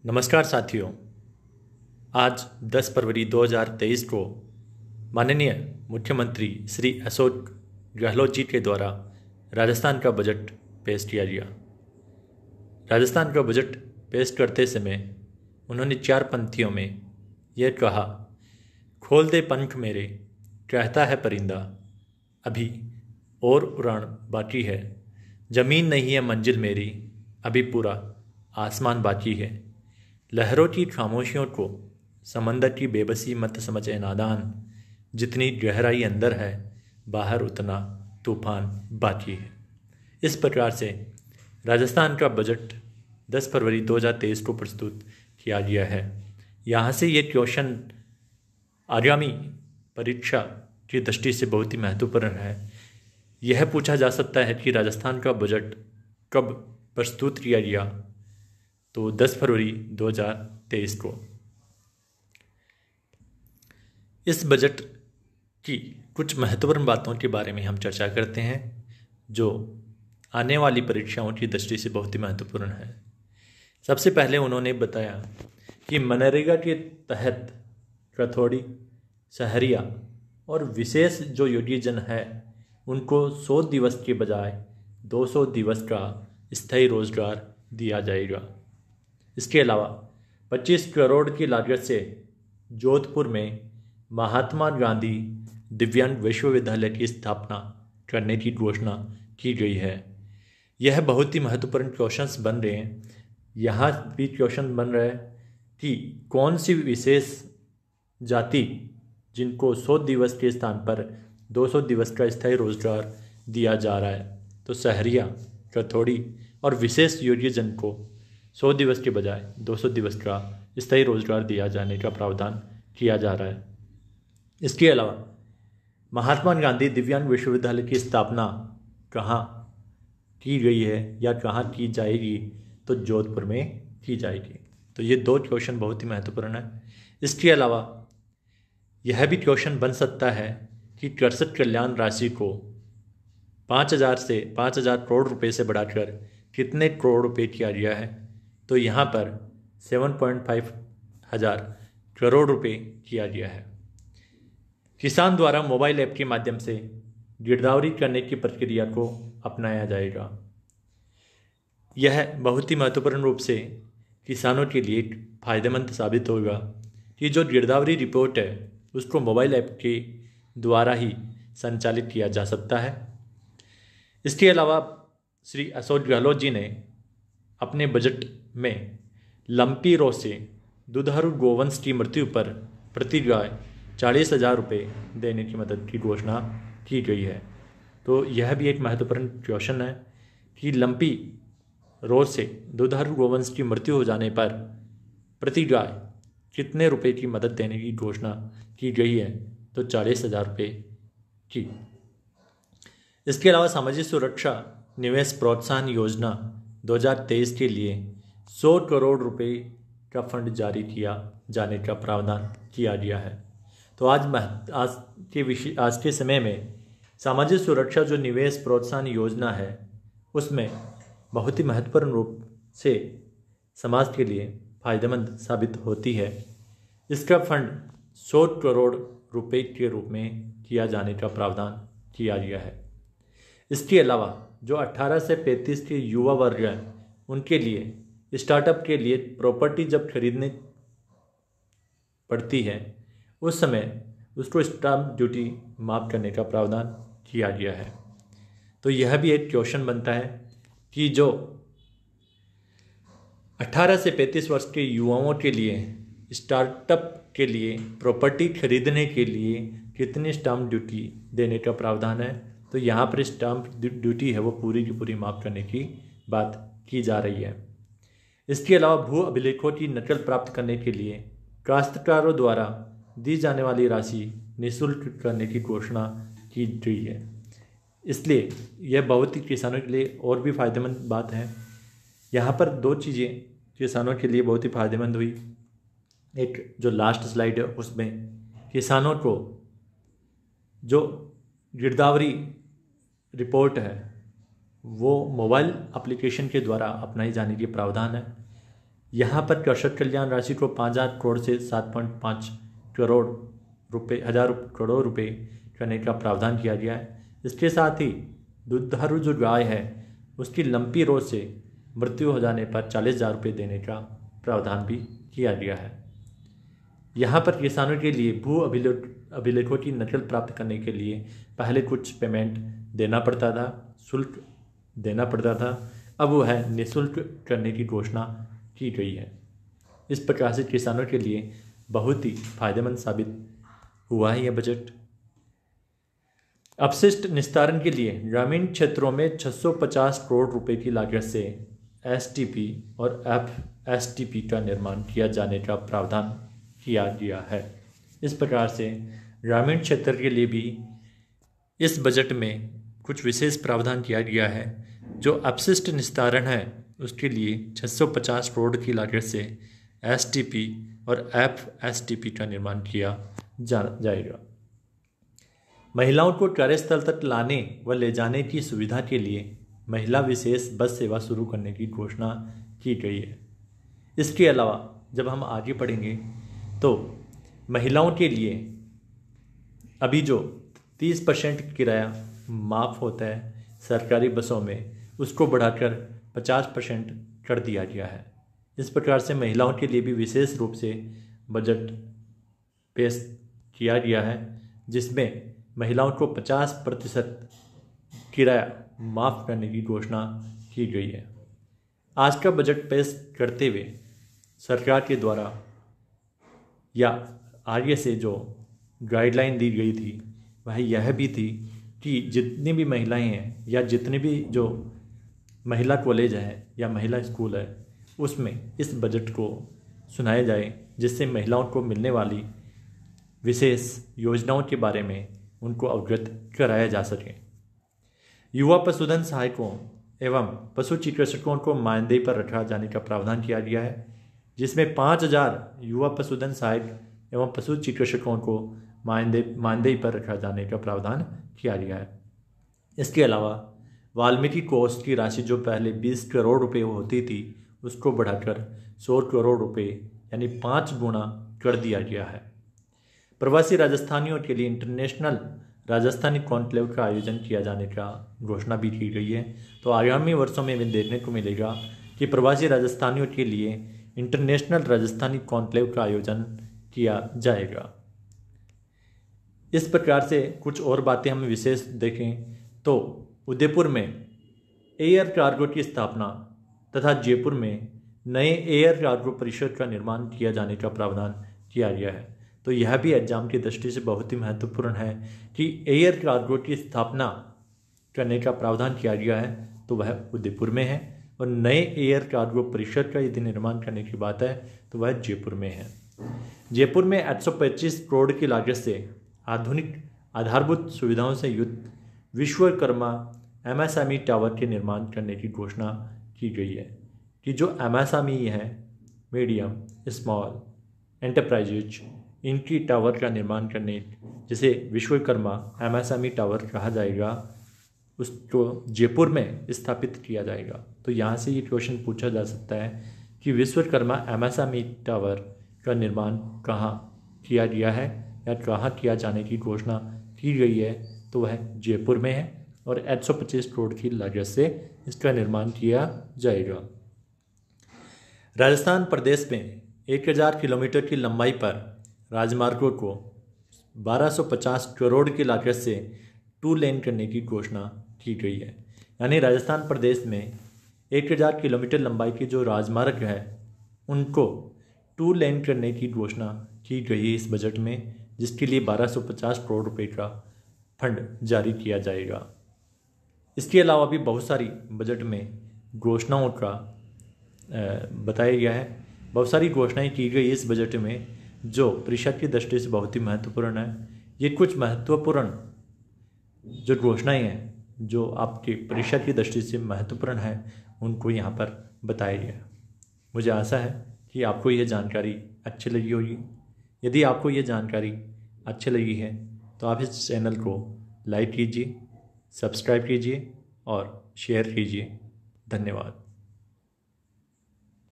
नमस्कार साथियों। आज 10 फरवरी 2023 को माननीय मुख्यमंत्री श्री अशोक गहलोत जी के द्वारा राजस्थान का बजट पेश किया गया। राजस्थान का बजट पेश करते समय उन्होंने 4 पंक्तियों में यह कहा, खोल दे पंख मेरे कहता है परिंदा, अभी और उड़ान बाकी है, ज़मीन नहीं है मंजिल मेरी, अभी पूरा आसमान बाकी है। लहरों की खामोशियों को समंदर की बेबसी मत समझे नादान, जितनी गहराई अंदर है बाहर उतना तूफान बाकी है। इस प्रकार से राजस्थान का बजट 10 फरवरी 2023 को प्रस्तुत किया गया है। यहाँ से ये क्वेश्चन आगामी परीक्षा की दृष्टि से बहुत ही महत्वपूर्ण है। यह पूछा जा सकता है कि राजस्थान का बजट कब प्रस्तुत किया गया, तो 10 फरवरी 2023 को। इस बजट की कुछ महत्वपूर्ण बातों के बारे में हम चर्चा करते हैं जो आने वाली परीक्षाओं की दृष्टि से बहुत ही महत्वपूर्ण है। सबसे पहले उन्होंने बताया कि मनरेगा के तहत रथौड़ी, सहरिया और विशेष जो योगीजन है उनको 100 दिवस के बजाय 200 दिवस का स्थायी रोजगार दिया जाएगा। इसके अलावा 25 करोड़ की लागत से जोधपुर में महात्मा गांधी दिव्यांग विश्वविद्यालय की स्थापना करने की घोषणा की गई है। यह बहुत ही महत्वपूर्ण क्वेश्चंस बन रहे हैं। यहाँ भी क्वेश्चन बन रहा है कि कौन सी विशेष जाति जिनको 100 दिवस के स्थान पर 200 दिवस का स्थायी रोजगार दिया जा रहा है, तो सहरिया, रथौड़ी और विशेष योग्यजन को 100 दिवस के बजाय 200 दिवस का स्थायी रोजगार दिया जाने का प्रावधान किया जा रहा है। इसके अलावा महात्मा गांधी दिव्यांग विश्वविद्यालय की स्थापना कहाँ की गई है या कहाँ की जाएगी, तो जोधपुर में की जाएगी। तो ये 2 क्वेश्चन बहुत ही महत्वपूर्ण है। इसके अलावा यह भी क्वेश्चन बन सकता है कि कृषक कल्याण राशि को 5,000 करोड़ रुपए से बढ़ाकर कितने करोड़ रुपए किया गया है, तो यहाँ पर 7.5 हजार करोड़ रुपए किया गया है। किसान द्वारा मोबाइल ऐप के माध्यम से गिरदावरी करने की प्रक्रिया को अपनाया जाएगा। यह बहुत ही महत्वपूर्ण रूप से किसानों के लिए फायदेमंद साबित होगा कि जो गिरदावरी रिपोर्ट है उसको मोबाइल ऐप के द्वारा ही संचालित किया जा सकता है। इसके अलावा श्री अशोक गहलोत जी ने अपने बजट में लंपी रोग से दुधारू गोवंश की मृत्यु पर प्रति गाय 40,000 रुपये देने की मदद की घोषणा की गई है। तो यह भी एक महत्वपूर्ण क्वेश्चन है कि लंपी रोग से दुधारू गोवंश की मृत्यु हो जाने पर प्रति गाय कितने रुपए की मदद देने की घोषणा की गई है, तो 40,000 रुपये की। इसके अलावा सामाजिक सुरक्षा निवेश प्रोत्साहन योजना 2023 के लिए 100 करोड़ रुपए का फंड जारी किया जाने का प्रावधान किया गया है। तो आज के समय में सामाजिक सुरक्षा जो निवेश प्रोत्साहन योजना है उसमें बहुत ही महत्वपूर्ण रूप से समाज के लिए फायदेमंद साबित होती है। इसका फंड 100 करोड़ रुपए के रूप में किया जाने का प्रावधान किया गया है। इसके अलावा जो 18 से 35 के युवा वर्ग हैं उनके लिए स्टार्टअप के लिए प्रॉपर्टी जब खरीदने पड़ती है उस समय उसको स्टाम्प ड्यूटी माफ़ करने का प्रावधान किया गया है। तो यह भी एक क्वेश्चन बनता है कि जो 18 से 35 वर्ष के युवाओं के लिए स्टार्टअप के लिए प्रॉपर्टी खरीदने के लिए कितनी स्टाम्प ड्यूटी देने का प्रावधान है, तो यहाँ पर स्टाम्प ड्यूटी है वो पूरी की पूरी माफ़ करने की बात की जा रही है। इसके अलावा भू अभिलेखों की नकल प्राप्त करने के लिए काश्तकारों द्वारा दी जाने वाली राशि निःशुल्क करने की घोषणा की गई है। इसलिए यह बहुत ही किसानों के लिए और भी फायदेमंद बात है। यहाँ पर 2 चीज़ें किसानों के लिए बहुत ही फायदेमंद हुई। एक जो लास्ट स्लाइड है उसमें किसानों को जो गिरदावरी रिपोर्ट है वो मोबाइल एप्लीकेशन के द्वारा अपनाई जाने की प्रावधान है। यहाँ पर कृषक कल्याण राशि को 5,000 करोड़ से 7.5 करोड़ रुपये करोड़ रुपये करने का प्रावधान किया गया है। इसके साथ ही दुधारू जो गाय है उसकी लंपी रोग से मृत्यु हो जाने पर 40,000 रुपये देने का प्रावधान भी किया गया है। यहाँ पर किसानों के लिए भू अभिलेखों की नकल प्राप्त करने के लिए पहले कुछ पेमेंट देना पड़ता था, शुल्क देना पड़ता था, अब वो है निःशुल्क करने की घोषणा की गई है। इस प्रकार से किसानों के लिए बहुत ही फायदेमंद साबित हुआ है यह बजट। अपशिष्ट निस्तारण के लिए ग्रामीण क्षेत्रों में 650 करोड़ रुपए की लागत से एसटीपी और एफएसटीपी का निर्माण किया जाने का प्रावधान किया गया है। इस प्रकार से ग्रामीण क्षेत्र के लिए भी इस बजट में कुछ विशेष प्रावधान किया गया है। जो अपशिष्ट निस्तारण है उसके लिए 650 करोड़ की लागत से एसटीपी और एफएसटीपी का निर्माण किया जाएगा। महिलाओं को कार्यस्थल तक लाने व ले जाने की सुविधा के लिए महिला विशेष बस सेवा शुरू करने की घोषणा की गई है। इसके अलावा जब हम आगे पढ़ेंगे तो महिलाओं के लिए अभी जो 30% किराया माफ़ होता है सरकारी बसों में, उसको बढ़ाकर 50% कर दिया गया है। इस प्रकार से महिलाओं के लिए भी विशेष रूप से बजट पेश किया गया है, जिसमें महिलाओं को 50% किराया माफ़ करने की घोषणा की गई है। आज का बजट पेश करते हुए सरकार के द्वारा या आगे से जो गाइडलाइन दी गई थी वह यह भी थी कि जितनी भी महिलाएं हैं या जितने भी जो महिला कॉलेज है या महिला स्कूल है उसमें इस बजट को सुनाया जाए, जिससे महिलाओं को मिलने वाली विशेष योजनाओं के बारे में उनको अवगत कराया जा सके। युवा पशुधन सहायकों एवं पशु चिकित्सकों को मानदेय पर रखा जाने का प्रावधान किया गया है, जिसमें 5,000 युवा पशुधन सहायक एवं पशु चिकित्सकों को मानदेय पर रखा जाने का प्रावधान किया गया है। इसके अलावा वाल्मीकि कोष की राशि जो पहले 20 करोड़ रुपए होती थी उसको बढ़ाकर 100 करोड़ रुपए यानी 5 गुना कर दिया गया है। प्रवासी राजस्थानियों के लिए इंटरनेशनल राजस्थानी कॉन्क्लेव का आयोजन किया जाने का घोषणा भी की गई है। तो आगामी वर्षों में भी देखने को मिलेगा कि प्रवासी राजस्थानियों के लिए इंटरनेशनल राजस्थानी कॉन्क्लेव का आयोजन किया जाएगा। इस प्रकार से कुछ और बातें हम विशेष देखें तो उदयपुर में एयर कार्गो की स्थापना तथा जयपुर में नए एयर कार्गो परिषद का निर्माण किया जाने का प्रावधान किया गया है। तो यह भी एग्जाम की दृष्टि से बहुत ही महत्वपूर्ण है कि एयर कार्गो की स्थापना करने का प्रावधान किया गया है तो वह उदयपुर में है, और नए एयर कार्गो परिषद का यदि निर्माण करने की बात है तो वह जयपुर में है। जयपुर में 825 करोड़ की लागत से आधुनिक आधारभूत सुविधाओं से युक्त विश्वकर्मा एमएसएमई टावर के निर्माण करने की घोषणा की गई है कि जो एमएसएमई है, मीडियम स्मॉल एंटरप्राइजेज, इनकी टावर का निर्माण करने जिसे विश्वकर्मा एमएसएमई टावर कहा जाएगा उसको जयपुर में स्थापित किया जाएगा। तो यहाँ से ये क्वेश्चन पूछा जा सकता है कि विश्वकर्मा एमएसएमई टावर का निर्माण कहाँ किया गया है या कहाँ किया जाने की घोषणा की गई है, तो वह जयपुर में है और 825 करोड़ की लागत से इसका निर्माण किया जाएगा। राजस्थान प्रदेश में 1000 किलोमीटर की लंबाई पर राजमार्गों को 1250 करोड़ की लागत से 2 लेन करने की घोषणा की गई है। यानी राजस्थान प्रदेश में 1000 किलोमीटर लंबाई की जो राजमार्ग है उनको 2 लेन करने की घोषणा की गई है इस बजट में, जिसके लिए 1250 करोड़ रुपए का फंड जारी किया जाएगा। इसके अलावा भी बहुत सारी बजट में घोषणाओं का बताया गया है। बहुत सारी घोषणाएं की गई इस बजट में जो परिषद की दृष्टि से बहुत ही महत्वपूर्ण है। ये कुछ महत्वपूर्ण जो घोषणाएं हैं जो आपकी परिषद की दृष्टि से महत्वपूर्ण है उनको यहाँ पर बताया गया है। मुझे आशा है कि आपको यह जानकारी अच्छी लगी होगी। यदि आपको ये जानकारी अच्छी लगी है तो आप इस चैनल को लाइक कीजिए, सब्सक्राइब कीजिए और शेयर कीजिए। धन्यवाद।